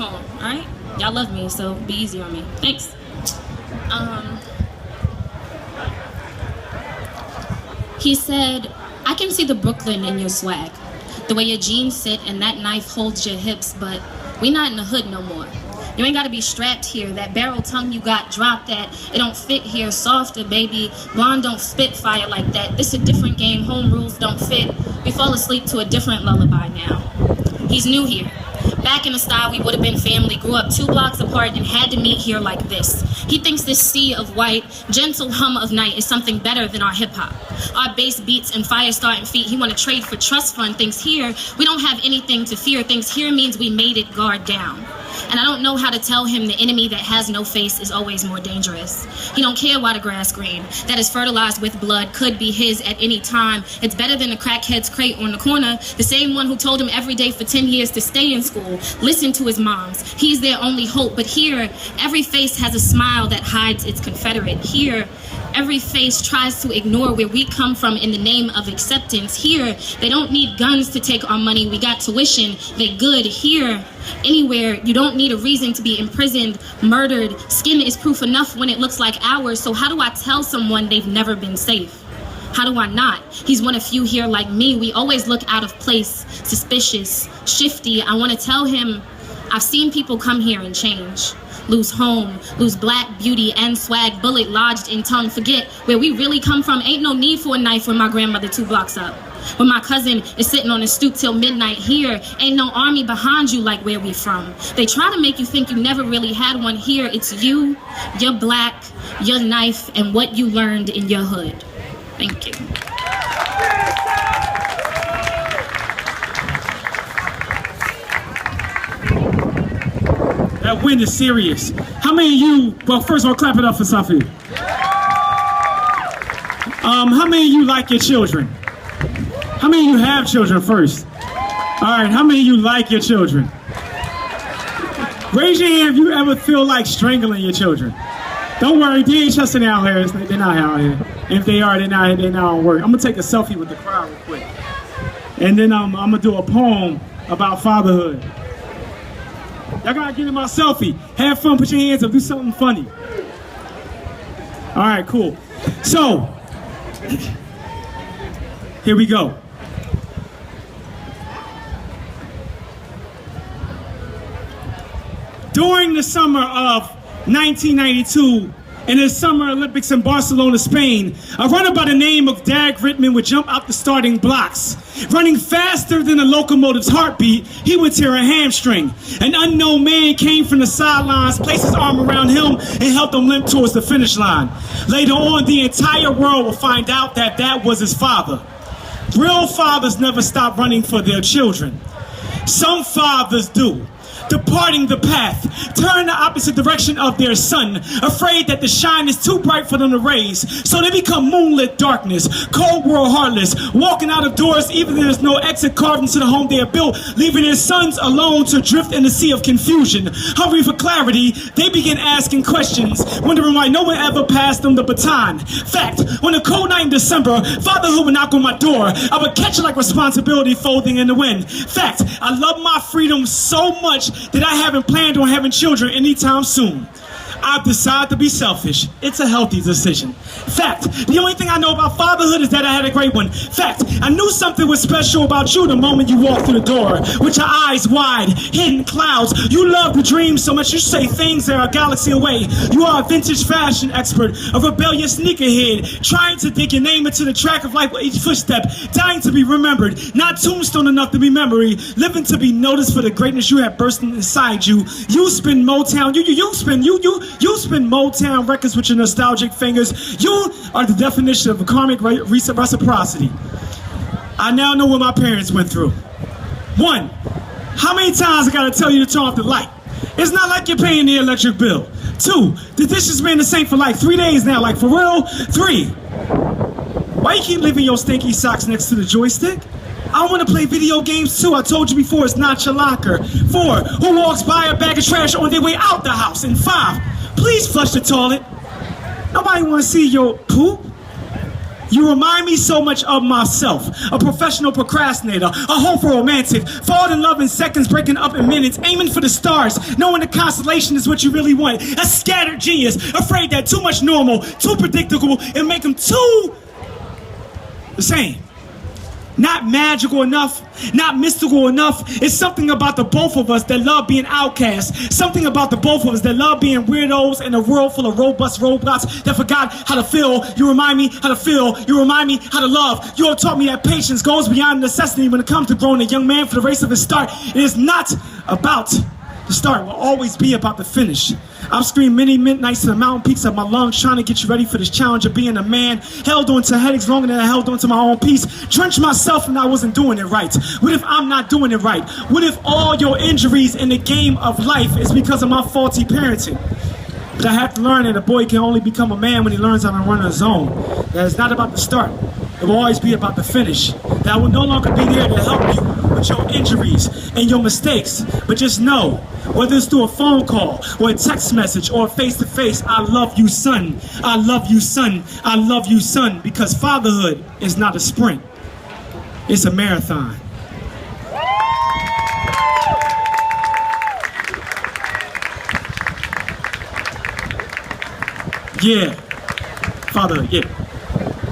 phone, all right? Y'all love me, so be easy on me. Thanks. He said, I can see the Brooklyn in your swag. The way your jeans sit and that knife holds your hips, but we not in the hood no more. You ain't gotta be strapped here. That barrel tongue you got dropped at, it don't fit here. Softer, baby. Blonde don't spit fire like that. This a different game. Home rules don't fit. We fall asleep to a different lullaby now. He's new here. Back in the style we would have been family, grew up 2 blocks apart and had to meet here like this. He thinks this sea of white, gentle hum of night is something better than our hip hop. Our bass beats and fire starting feet, he want to trade for trust fund. Thinks here, we don't have anything to fear. Thinks here means we made it, guard down. And I don't know how to tell him the enemy that has no face is always more dangerous. He don't care why the grass green, that is fertilized with blood, could be his at any time. It's better than the crackhead's crate on the corner, the same one who told him every day for 10 years to stay in school, listen to his moms. He's their only hope, but here, every face has a smile that hides its confederate. Here, every face tries to ignore where we come from in the name of acceptance. Here, they don't need guns to take our money. We got tuition, they good. Here, anywhere, you don't need a reason to be imprisoned, murdered. Skin is proof enough when it looks like ours. So how do I tell someone they've never been safe? How do I not? He's one of few here like me. We always look out of place, suspicious, shifty. I want to tell him, I've seen people come here and change. Lose home, lose black beauty and swag, bullet lodged in tongue. Forget where we really come from. Ain't no need for a knife when my grandmother 2 blocks up. When my cousin is sitting on a stoop till midnight. Here, ain't no army behind you like where we from. They try to make you think you never really had one. Here, it's you, your black, your knife, and what you learned in your hood. Thank you. That win is serious. How many of you, well, first of all, clap it up for Safi. How many of you like your children? How many of you have children first? All right, how many of you like your children? Raise your hand if you ever feel like strangling your children. Don't worry, DHS ain't out here. They're not out here. And if they are, they're not on work. I'm gonna take a selfie with the crowd real quick. And then I'm gonna do a poem about fatherhood. Y'all gotta get in my selfie. Have fun, put your hands up, do something funny. All right, cool. So, here we go. During the summer of 1992, in the Summer Olympics in Barcelona, Spain, a runner by the name of Dag Ritman would jump out the starting blocks. Running faster than a locomotive's heartbeat, he would tear a hamstring. An unknown man came from the sidelines, placed his arm around him, and helped him limp towards the finish line. Later on, the entire world will find out that that was his father. Real fathers never stop running for their children. Some fathers do. Departing the path, turn the opposite direction of their son, afraid that the shine is too bright for them to raise, so they become moonlit darkness, cold world heartless, walking out of doors even though there's no exit carved into the home they have built, leaving their sons alone to drift in the sea of confusion. Hungry for clarity, they begin asking questions, wondering why no one ever passed them the baton. Fact, on a cold night in December, fatherhood would knock on my door. I would catch it like responsibility folding in the wind. Fact, I love my freedom so much that I haven't planned on having children anytime soon. I've decided to be selfish. It's a healthy decision. Fact, the only thing I know about fatherhood is that I had a great one. Fact, I knew something was special about you the moment you walked through the door. With your eyes wide, hidden clouds. You love to dream so much you say things that are a galaxy away. You are a vintage fashion expert, a rebellious sneakerhead, trying to dig your name into the track of life with each footstep, dying to be remembered, not tombstone enough to be memory, living to be noticed for the greatness you have bursting inside you. You spin Motown, you spin Motown records with your nostalgic fingers. You are the definition of a karmic reciprocity. I now know what my parents went through. 1, how many times I gotta tell you to turn off the light? It's not like you're paying the electric bill. 2, the dishes been the same for like 3 days now, like for real? 3, why you keep leaving your stinky socks next to the joystick? I want to play video games too. I told you before, it's not your locker. 4, who walks by a bag of trash on their way out the house? And 5, please flush the toilet. Nobody want to see your poop. You remind me so much of myself, a professional procrastinator, a hopeful romantic, fall in love in seconds, breaking up in minutes, aiming for the stars, knowing the constellation is what you really want, a scattered genius, afraid that too much normal, too predictable, and make them too the same. Not magical enough, not mystical enough. It's something about the both of us that love being outcasts. Something about the both of us that love being weirdos in a world full of robust robots that forgot how to feel. You remind me how to feel. You remind me how to love. You all taught me that patience goes beyond necessity when it comes to growing a young man for the race of his start. It is not about the start. It will always be about the finish. I've screamed many midnights to the mountain peaks of my lungs trying to get you ready for this challenge of being a man. Held on to headaches longer than I held on to my own peace. Drenched myself and I wasn't doing it right. What if I'm not doing it right? What if all your injuries in the game of life is because of my faulty parenting? But I have to learn that a boy can only become a man when he learns how to run his own. That it's not about the start. It will always be about the finish. That I will no longer be there to help you with your injuries and your mistakes. But just know, whether it's through a phone call or a text message or a face-to-face, I love you, son. I love you, son. I love you, son. Because fatherhood is not a sprint. It's a marathon. Yeah. Fatherhood, yeah.